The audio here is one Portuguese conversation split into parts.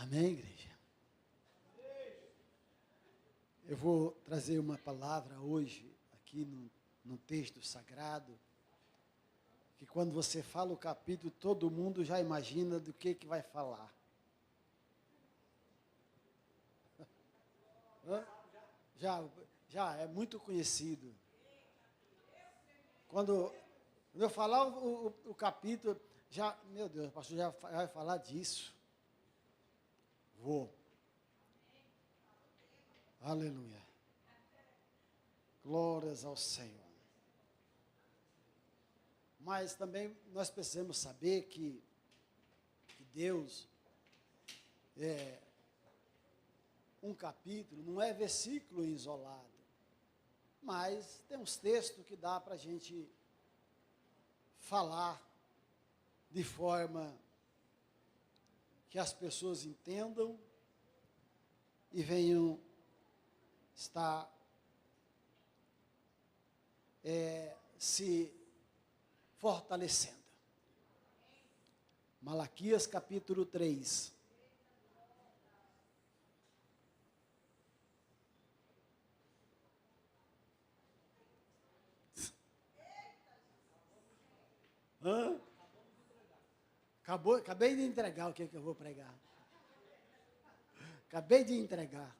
Amém, igreja? Eu vou trazer uma palavra hoje, aqui no texto sagrado, que quando você fala o capítulo, todo mundo já imagina do que vai falar. Já é muito conhecido. Quando eu falar o capítulo, já, meu Deus, o pastor já vai falar disso. Vou. Aleluia. Glórias ao Senhor. Mas também nós precisamos saber que Deus, um capítulo não é versículo isolado, mas tem uns textos que dá para a gente falar de forma que as pessoas entendam e venham estar se fortalecendo. Malaquias capítulo 3. Acabei de entregar o que eu vou pregar. Acabei de entregar.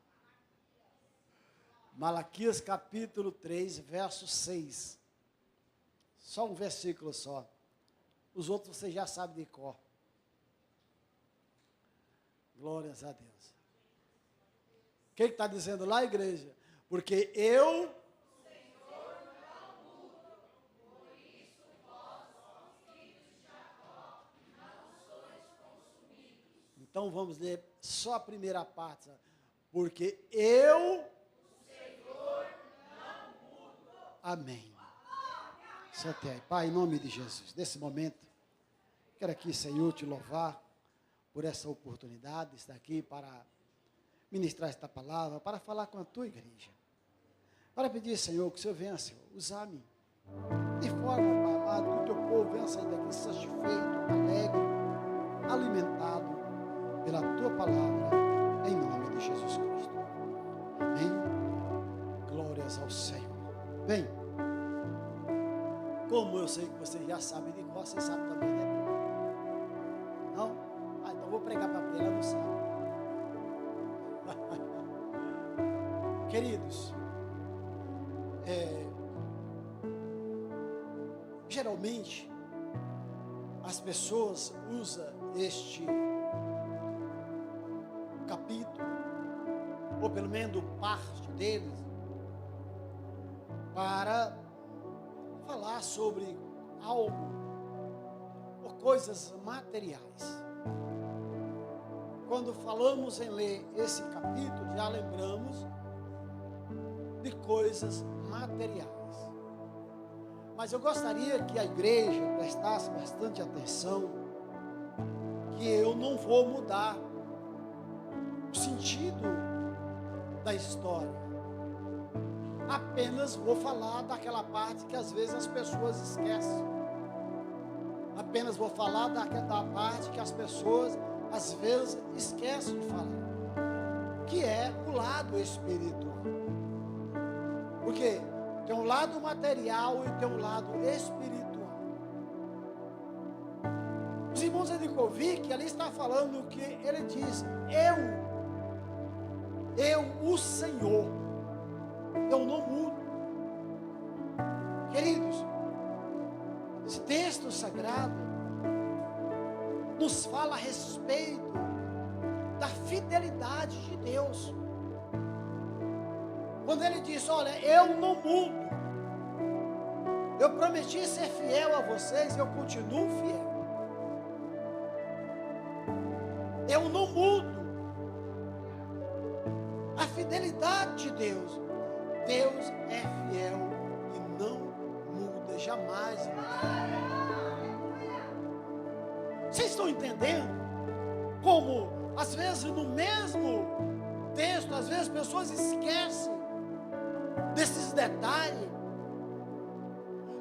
Malaquias capítulo 3, verso 6. Só um versículo só. Os outros você já sabe de cor. Glórias a Deus. O que está dizendo lá, igreja? Porque eu... Então vamos ler só a primeira parte. Porque eu... O Senhor não mudo. Amém. Sente aí. Pai, em nome de Jesus, nesse momento, quero aqui, Senhor, te louvar por essa oportunidade de estar aqui para ministrar esta palavra, para falar com a tua igreja. Para pedir, Senhor, que o Senhor venha, Senhor, usar-me de forma, Pai amado, que o teu povo venha sair daqui satisfeito, alegre, alimentado pela tua palavra, em nome de Jesus Cristo. Amém. Glórias ao Senhor. Bem, como eu sei que vocês já sabem de qual, vocês sabem também, né? Não? Então vou pregar para ela, não sabe. Queridos, geralmente as pessoas usam este capítulo, ou pelo menos parte deles, para falar sobre algo ou coisas materiais. Quando falamos em ler esse capítulo, já lembramos de coisas materiais. Mas eu gostaria que a igreja prestasse bastante atenção, que eu não vou mudar o sentido da história. Apenas vou falar daquela parte que às vezes as pessoas esquecem. Apenas vou falar daquela parte que as pessoas às vezes esquecem de falar, que é o lado espiritual. Porque tem um lado material e tem um lado espiritual. Os irmãos Edicovic, ali está falando que ele diz: eu, o Senhor, eu não mudo. Queridos, esse texto sagrado nos fala a respeito da fidelidade de Deus. Quando ele diz: olha, eu não mudo, eu prometi ser fiel a vocês, eu continuo fiel. Eu não mudo. A fidelidade de Deus. Deus é fiel e não muda, jamais muda. Vocês estão entendendo? Como, às vezes, no mesmo texto, às vezes, pessoas esquecem desses detalhes.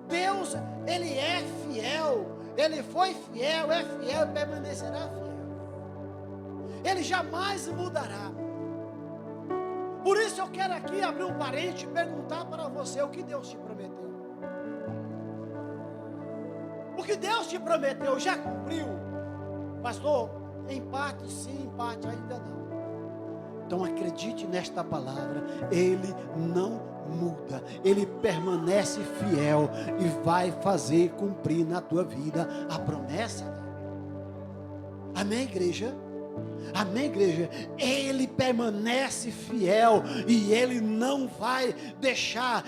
Deus, Ele é fiel, Ele foi fiel, é fiel e permanecerá fiel. Ele jamais mudará. Por isso eu quero aqui abrir um parênteses e perguntar para você o que Deus te prometeu. O que Deus te prometeu já cumpriu? Pastor, em parte sim, em parte ainda não. Então acredite nesta palavra, Ele não muda, Ele permanece fiel e vai fazer cumprir na tua vida a promessa dele. Amém, igreja? Amém, igreja? Ele permanece fiel e Ele não vai deixar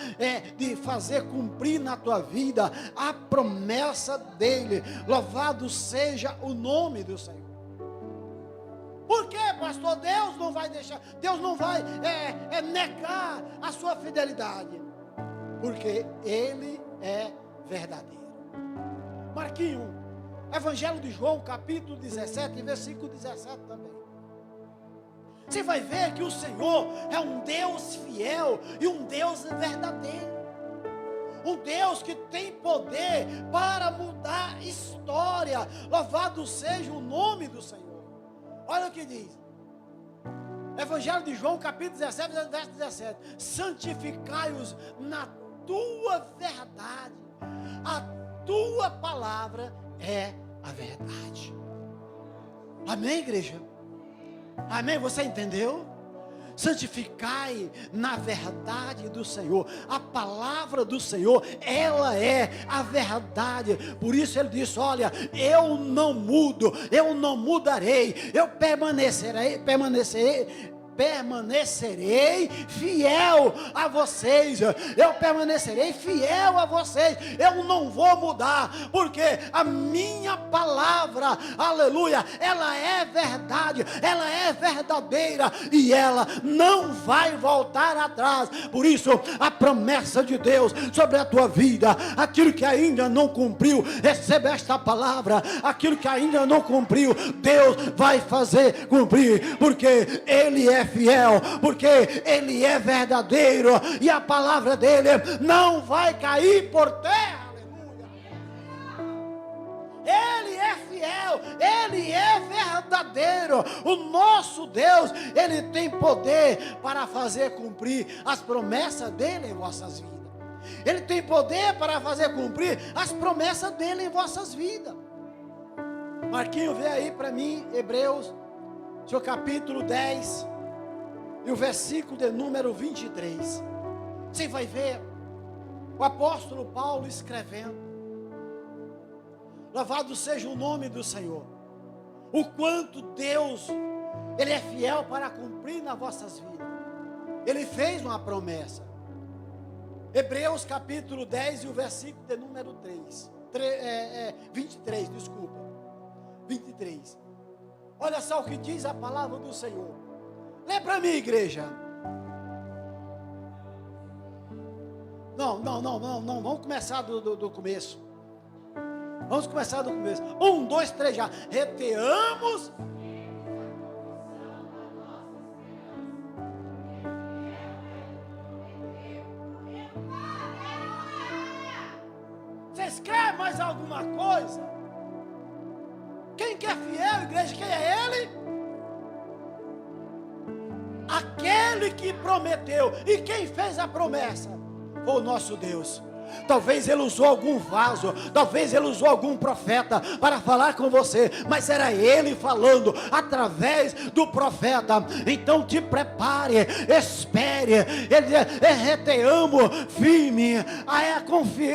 de fazer cumprir na tua vida a promessa dele. Louvado seja o nome do Senhor. Por quê, pastor? Deus não vai deixar, Deus não vai negar a sua fidelidade, porque Ele é verdadeiro. Marquinho, Evangelho de João, capítulo 17, versículo 17 também. Você vai ver que o Senhor é um Deus fiel e um Deus verdadeiro. Um Deus que tem poder para mudar história. Louvado seja o nome do Senhor. Olha o que diz. Evangelho de João, capítulo 17, verso 17. Santificai-os na tua verdade. A tua palavra é a verdade. Amém, igreja? Amém? Você entendeu? Santificai na verdade do Senhor. A palavra do Senhor, ela é a verdade. Por isso ele disse: olha, eu não mudo, eu não mudarei, eu permanecerei fiel a vocês. Eu permanecerei fiel a vocês. Eu não vou mudar, porque a minha palavra, aleluia, ela é verdade, ela é verdadeira e ela não vai voltar atrás. Por isso, a promessa de Deus sobre a tua vida, aquilo que ainda não cumpriu, receba esta palavra. Aquilo que ainda não cumpriu, Deus vai fazer cumprir, porque Ele é fiel, porque Ele é verdadeiro e a palavra dele não vai cair por terra. Aleluia. Ele é fiel, Ele é verdadeiro. O nosso Deus, Ele tem poder para fazer cumprir as promessas dele em vossas vidas. Ele tem poder para fazer cumprir as promessas dele em vossas vidas. Marquinho, vê aí para mim Hebreus, seu capítulo 10 e o versículo de número 23. Você vai ver o apóstolo Paulo escrevendo. Louvado seja o nome do Senhor. O quanto Deus, Ele é fiel para cumprir nas vossas vidas. Ele fez uma promessa. Hebreus capítulo 10 e o versículo de número 23, desculpa. 23. Olha só o que diz a palavra do Senhor. Lê para mim, igreja. Não, vamos começar do começo. Vamos começar do começo. 1, 2, 3 já. Reteamos. Vocês querem mais alguma coisa? Quem que é fiel, igreja? Quem é Ele? Aquele que prometeu. E quem fez a promessa foi o nosso Deus. Talvez Ele usou algum vaso, talvez Ele usou algum profeta para falar com você, mas era Ele falando através do profeta. Então te prepare, espere. Ele diz: reteamos firme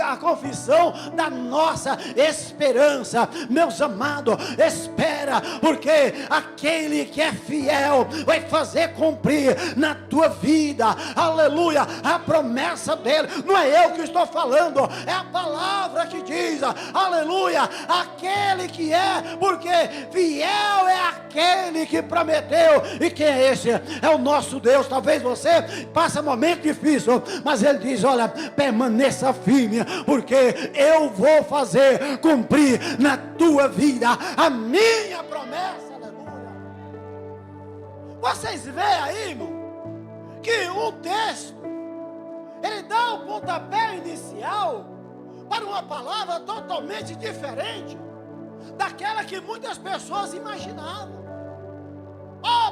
a confissão da nossa esperança. Meus amados, espera, porque aquele que é fiel vai fazer cumprir na tua vida, aleluia, a promessa dele. Não é eu que estou falando, é a palavra que diz, aleluia, aquele que é, porque fiel é aquele que prometeu. E quem é esse? É o nosso Deus. Talvez você passe um momento difícil, mas Ele diz: olha, permaneça firme, porque eu vou fazer cumprir na tua vida a minha promessa. Aleluia. Vocês veem aí, irmão, que o texto, ele dá o pontapé inicial para uma palavra totalmente diferente daquela que muitas pessoas imaginavam.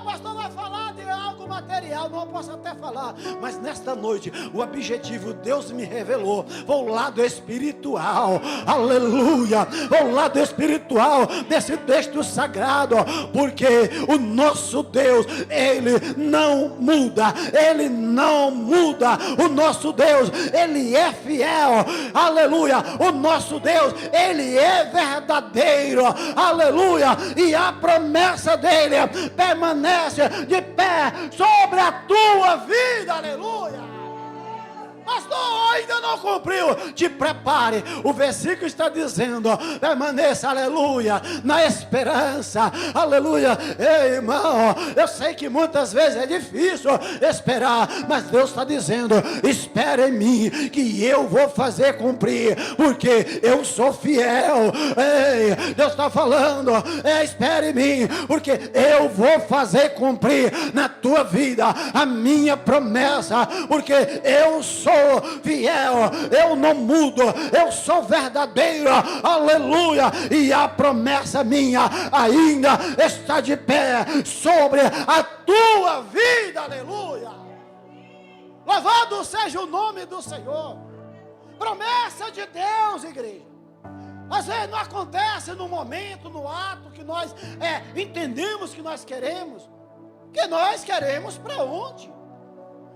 O pastor vai falar de algo material. Não, eu posso até falar. Mas nesta noite, o objetivo, Deus me revelou. Foi o lado espiritual. Aleluia. Foi o lado espiritual desse texto sagrado. Porque o nosso Deus, Ele não muda. Ele não muda. O nosso Deus, Ele é fiel. Aleluia. O nosso Deus, Ele é verdadeiro. Aleluia. E a promessa dele permanece de pé sobre a tua vida. Aleluia. Pastor, ainda não cumpriu. Te prepare. O versículo está dizendo: permaneça, aleluia, na esperança. Aleluia. Ei, irmão, eu sei que muitas vezes é difícil esperar, mas Deus está dizendo: espere em mim, que eu vou fazer cumprir, porque eu sou fiel. Ei, Deus está falando: espere em mim, porque eu vou fazer cumprir na tua vida a minha promessa, porque eu sou fiel, eu não mudo, eu sou verdadeiro, aleluia, e a promessa minha ainda está de pé sobre a tua vida, aleluia. Louvado seja o nome do Senhor. Promessa de Deus, igreja. Às vezes não acontece no momento, no ato que nós entendemos que nós queremos para onde?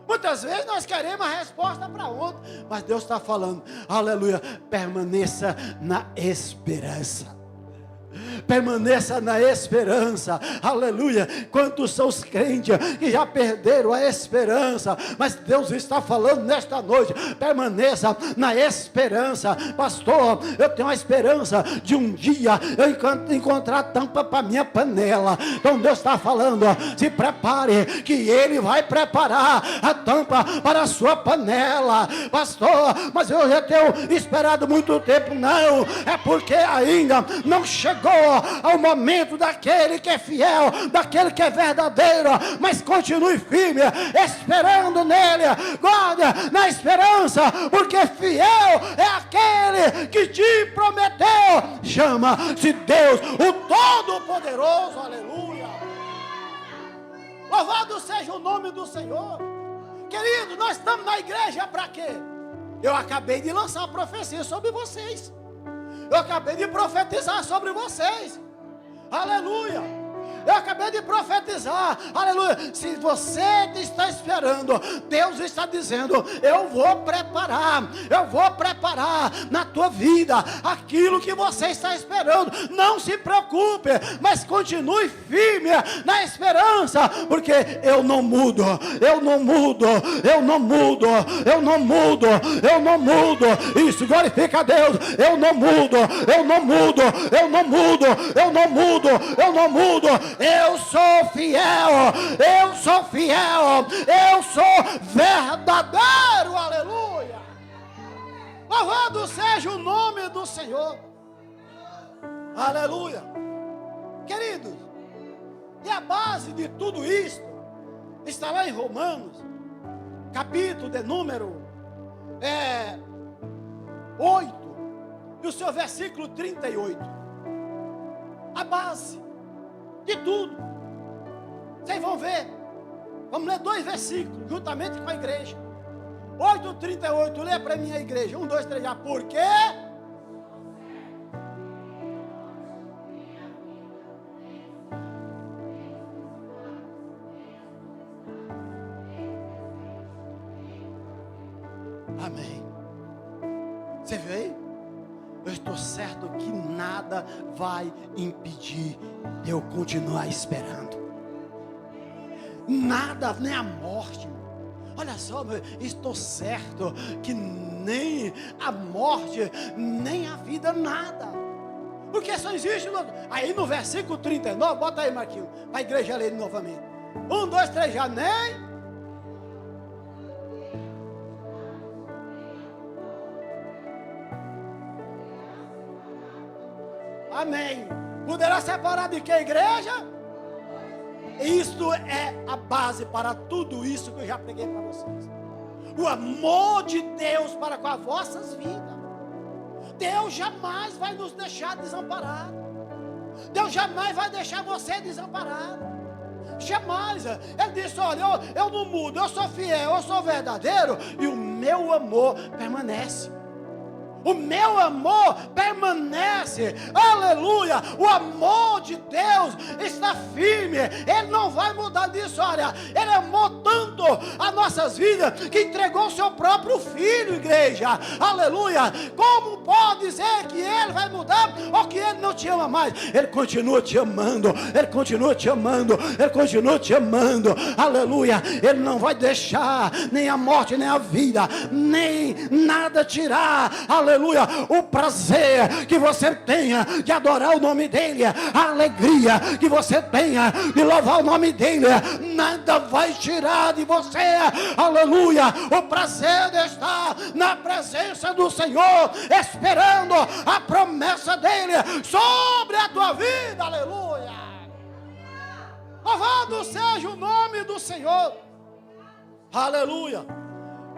Muitas vezes nós queremos a resposta para ontem, mas Deus está falando, aleluia, permaneça na esperança. Permaneça na esperança, aleluia. Quantos são os crentes que já perderam a esperança? Mas Deus está falando nesta noite: permaneça na esperança. Pastor, eu tenho a esperança de um dia eu encontrar tampa para minha panela. Então Deus está falando: se prepare, que Ele vai preparar a tampa para a sua panela. Pastor, mas eu já tenho esperado muito tempo. Não, é porque ainda não chegou ao momento daquele que é fiel, daquele que é verdadeiro. Mas continue firme, esperando nele. Guarde na esperança, porque fiel é aquele que te prometeu. Chama-se Deus, o Todo-Poderoso. Aleluia. Louvado seja o nome do Senhor. Querido, nós estamos na igreja para quê? Eu acabei de lançar a profecia sobre vocês. Eu acabei de profetizar sobre vocês. Aleluia. Eu acabei de profetizar. Aleluia. Se você está esperando, Deus está dizendo: eu vou preparar na tua vida aquilo que você está esperando. Não se preocupe, mas continue firme na esperança, porque eu não mudo. Isso, glorifica a Deus. Eu não mudo. Eu sou fiel, eu sou verdadeiro, aleluia. Louvado seja o nome do Senhor, aleluia. Queridos, e a base de tudo isto está lá em Romanos, capítulo de número 8, e o seu versículo 38. A base de tudo. Vocês vão ver. Vamos ler 2 versículos juntamente com a igreja. 8:38. Lê para mim a igreja. 1, 2, 3 já. Por quê? Amém. Você vê aí? Eu estou certo que nada vai impedir de eu continuar esperando. Nada, nem a morte. Olha só, estou certo que nem a morte, nem a vida, nada. Porque só existe. Aí no versículo 39, bota aí, Marquinhos, para a igreja ler novamente. 1, 2, 3 já, nem. Amém. Poderá separar de que, igreja? Isto é a base para tudo isso que eu já preguei para vocês. O amor de Deus para com as vossas vidas. Deus jamais vai nos deixar desamparados. Deus jamais vai deixar você desamparado. jamais. Ele disse, olha, eu não mudo, eu sou fiel, eu sou verdadeiro, e o meu amor permanece. O meu amor permanece, aleluia. O amor de Deus está firme, Ele não vai mudar disso. Olha, Ele amou tanto as nossas vidas que entregou o seu próprio filho, igreja, aleluia. Como pode dizer que Ele vai mudar ou que Ele não te ama mais? Ele continua te amando, Ele continua te amando, Ele continua te amando, aleluia. Ele não vai deixar nem a morte, nem a vida, nem nada tirar, aleluia, o prazer que você tenha de adorar o nome dEle, a alegria que você tenha de louvar o nome dEle, nada vai tirar de você, aleluia. O prazer de estar na presença do Senhor, esperando a promessa dEle sobre a tua vida, aleluia. Louvado seja o nome do Senhor, aleluia.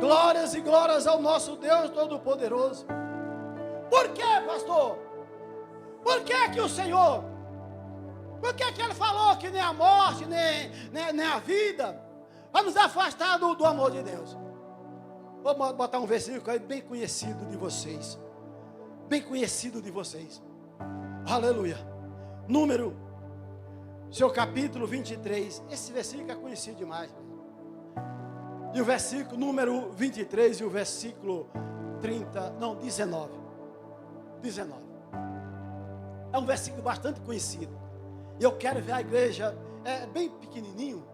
Glórias e glórias ao nosso Deus Todo-Poderoso. Por que, pastor? Por que o Senhor? Por que Ele falou que nem a morte, nem a vida vai nos afastar do amor de Deus? Vou botar um versículo aí bem conhecido de vocês. Bem conhecido de vocês. Aleluia. Número, seu capítulo 23. Esse versículo é conhecido demais. E o versículo número 23 e o versículo 19. É um versículo bastante conhecido. E eu quero ver a igreja, bem pequenininho,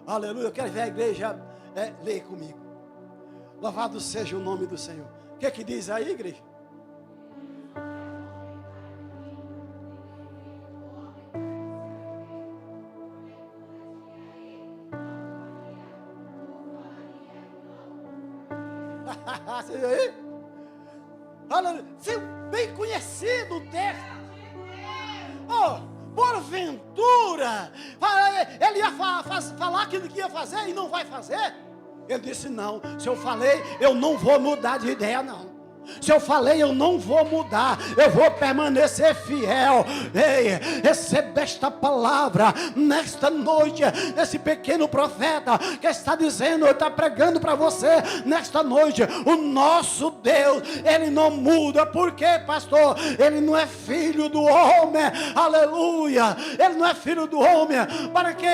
aleluia, eu quero ver a igreja ler comigo. Louvado seja o nome do Senhor. O que é que diz aí, igreja? Você viu aí? Aleluia. Bem conhecido o texto. Oh, porventura, ele ia falar aquilo que ia fazer e não vai fazer. Ele disse, não, se eu falei, eu não vou mudar de ideia, não. Se eu falei, eu não vou mudar, eu vou permanecer fiel. Ei, receba esta palavra nesta noite. Esse pequeno profeta que está dizendo, está pregando para você nesta noite. O nosso Deus, Ele não muda. Por quê, pastor? Ele não é filho do homem, aleluia. Ele não é filho do homem para que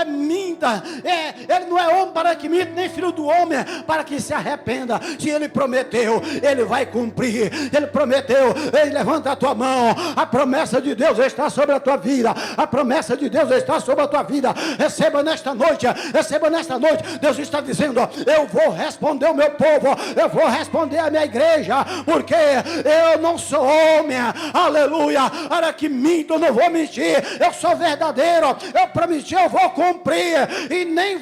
minta. Ele não é homem para que minta, nem filho do homem para que se arrependa. Se Ele prometeu, Ele vai cumprir. Ele prometeu. Ei, levanta a tua mão. A promessa de Deus está sobre a tua vida. A promessa de Deus está sobre a tua vida. Receba nesta noite. Receba nesta noite. Deus está dizendo, eu vou responder o meu povo. Eu vou responder a minha igreja. Porque eu não sou homem. Aleluia. Para que minto, eu não vou mentir. Eu sou verdadeiro. Eu prometi, eu vou cumprir. E nem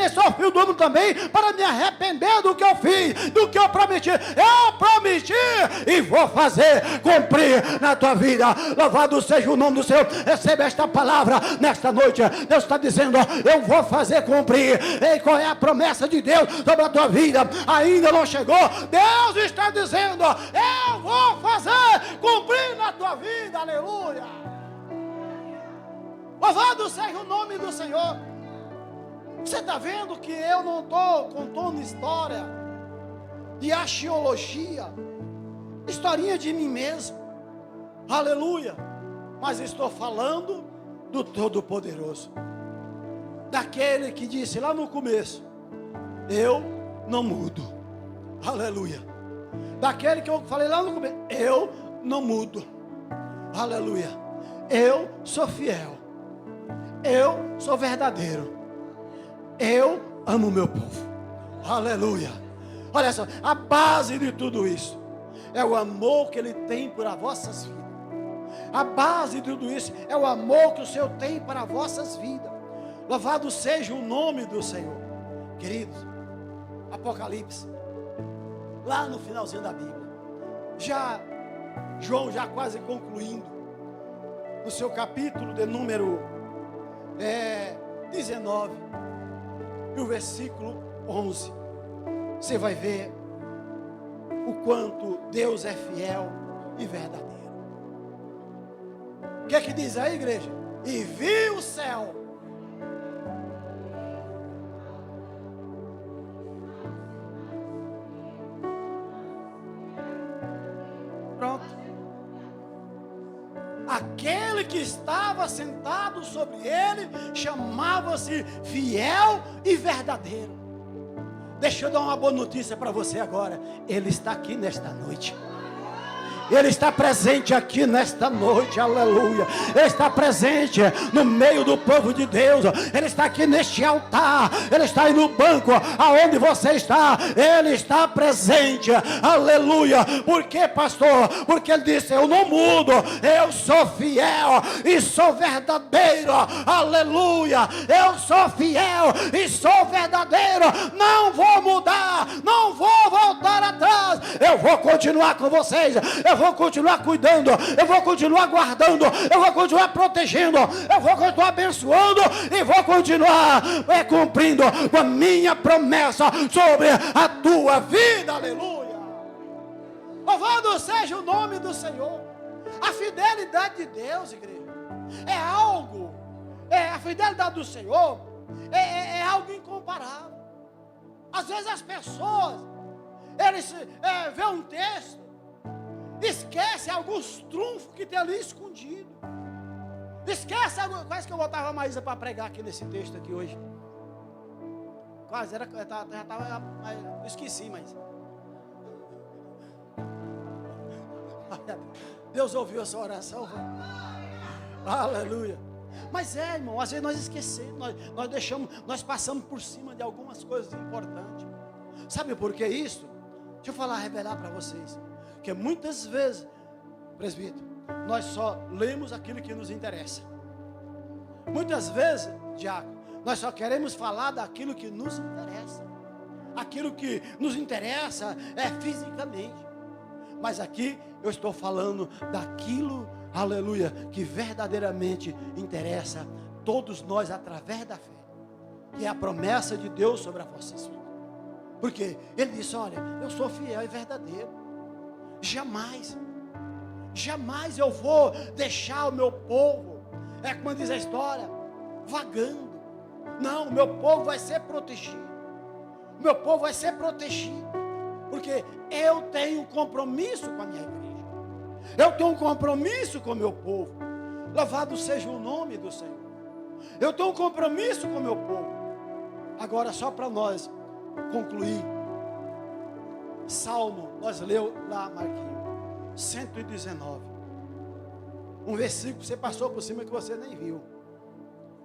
sou filho do homem também para me arrepender do que eu fiz, do que eu prometi. Eu prometi e vou fazer cumprir na tua vida. Louvado seja o nome do Senhor. Receba esta palavra nesta noite. Deus está dizendo, eu vou fazer cumprir. E qual é a promessa de Deus sobre a tua vida? Ainda não chegou. Deus está dizendo, eu vou fazer cumprir na tua vida. Aleluia. Louvado seja o nome do Senhor. Você está vendo que eu não estou contando história de axiologia, historinha de mim mesmo, aleluia, mas estou falando do Todo-Poderoso, daquele que disse lá no começo, eu não mudo, aleluia, daquele que eu falei lá no começo, eu não mudo, aleluia, eu sou fiel, eu sou verdadeiro, eu amo o meu povo, aleluia. Olha só, a base de tudo isso é o amor que Ele tem por as vossas vidas. A base de tudo isso é o amor que o Senhor tem para as vossas vidas. Louvado seja o nome do Senhor. Queridos, Apocalipse, lá no finalzinho da Bíblia, João já quase concluindo, no seu capítulo de número 19, e o versículo 11, você vai ver o quanto Deus é fiel e verdadeiro. O que é que diz aí, igreja? E vi o céu aquele que estava sentado sobre ele chamava-se fiel e verdadeiro. Deixa eu dar uma boa notícia para você agora. Ele está aqui nesta noite. Ele está presente aqui nesta noite, aleluia. Ele está presente no meio do povo de Deus. Ele está aqui neste altar. Ele está aí no banco, aonde você está. Ele está presente, aleluia. Por quê, pastor? Porque ele disse: eu não mudo, eu sou fiel e sou verdadeiro, aleluia. Eu sou fiel e sou verdadeiro. Não vou mudar, não vou voltar atrás. Eu vou continuar com vocês. Eu vou continuar cuidando, eu vou continuar guardando, eu vou continuar protegendo, eu vou continuar abençoando e vou continuar cumprindo com a minha promessa sobre a tua vida, aleluia. Louvado seja o nome do Senhor. A fidelidade de Deus, igreja, é algo, a fidelidade do Senhor é algo incomparável. Às vezes as pessoas, eles vê um texto, esquece alguns trunfos que tem ali escondido. Esquece, quase que eu botava a Maísa para pregar aqui nesse texto aqui hoje. Quase, já estava, eu esqueci, mas Deus ouviu a sua oração. Aleluia. Mas irmão, às vezes nós esquecemos, nós deixamos, nós passamos por cima de algumas coisas importantes. Sabe por que isso? Deixa eu revelar para vocês. Porque muitas vezes, presbítero, nós só lemos aquilo que nos interessa. Muitas vezes, diácono, nós só queremos falar daquilo que nos interessa. Aquilo que nos interessa é fisicamente. Mas aqui eu estou falando daquilo, aleluia, que verdadeiramente interessa todos nós através da fé. Que é a promessa de Deus sobre as vossas vidas. Porque Ele disse: olha, eu sou fiel e verdadeiro. Jamais eu vou deixar o meu povo, como diz a história, vagando. Não, o meu povo vai ser protegido. O meu povo vai ser protegido. Porque eu tenho um compromisso com a minha igreja. Eu tenho um compromisso com o meu povo. Louvado seja o nome do Senhor. Eu tenho um compromisso com o meu povo. Agora, só para nós concluir, Salmo, nós leu lá, Marquinhos, 119. Um versículo que você passou por cima que você nem viu.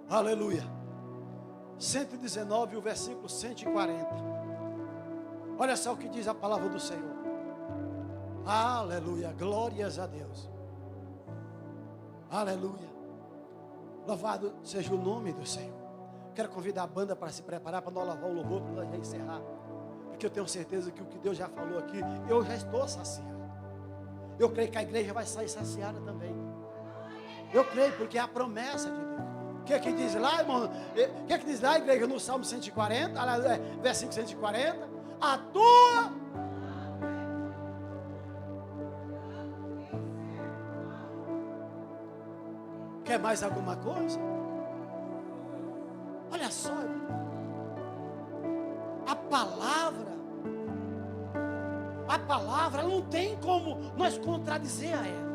Aleluia. 119, o versículo 140. Olha só o que diz a palavra do Senhor. Aleluia, glórias a Deus. Aleluia. Louvado seja o nome do Senhor. Quero convidar a banda para se preparar para nós louvar o louvor, para nós já encerrar. Porque eu tenho certeza que o que Deus já falou aqui, eu já estou saciado. Eu creio que a igreja vai sair saciada também. Eu creio, porque é a promessa de Deus. O que é que diz lá, irmão? O que é que diz lá, igreja, no Salmo 140, versículo 140? A tua... Quer mais alguma coisa? Olha só, irmão. A palavra não tem como nós contradizer a ela.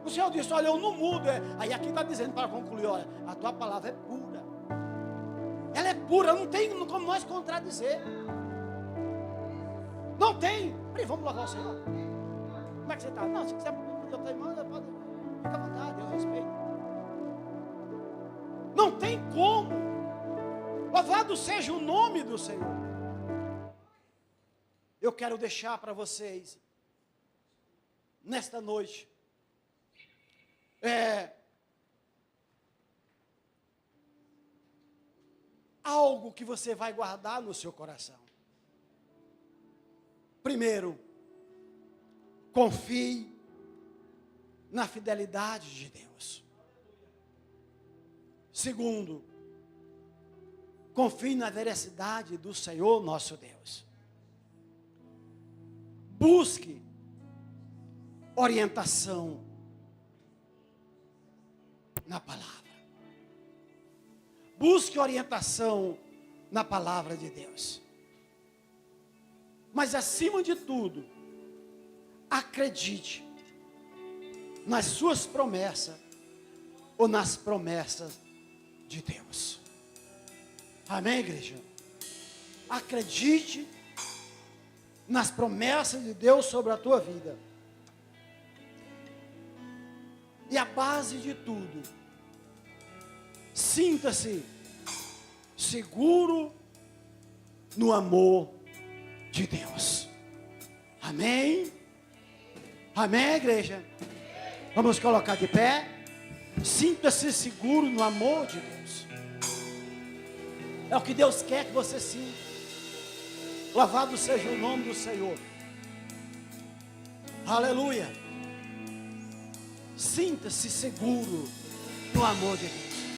O Senhor disse: olha, eu não mudo. Aí aqui está dizendo, para concluir, olha, a tua palavra é pura. Ela é pura, não tem como nós contradizer. Não tem. Peraí, vamos louvar o Senhor. Como é que você está? Não, se quiser pedir outra irmã, pode. Fica à vontade, eu respeito. Não tem como. Louvado seja o nome do Senhor. Eu quero deixar para vocês, nesta noite, algo que você vai guardar no seu coração. Primeiro, confie na fidelidade de Deus. Segundo, confie na veracidade do Senhor nosso Deus. Busque orientação na palavra. Busque orientação na palavra de Deus. Mas acima de tudo, acredite nas suas promessas ou nas promessas de Deus. Amém, igreja? Acredite nas promessas de Deus sobre a tua vida. E a base de tudo, sinta-se seguro no amor de Deus. Amém? Amém, igreja? Vamos colocar de pé. Sinta-se seguro no amor de Deus. É o que Deus quer que você sinta. Louvado seja o nome do Senhor. Aleluia. Sinta-se seguro no amor de Deus.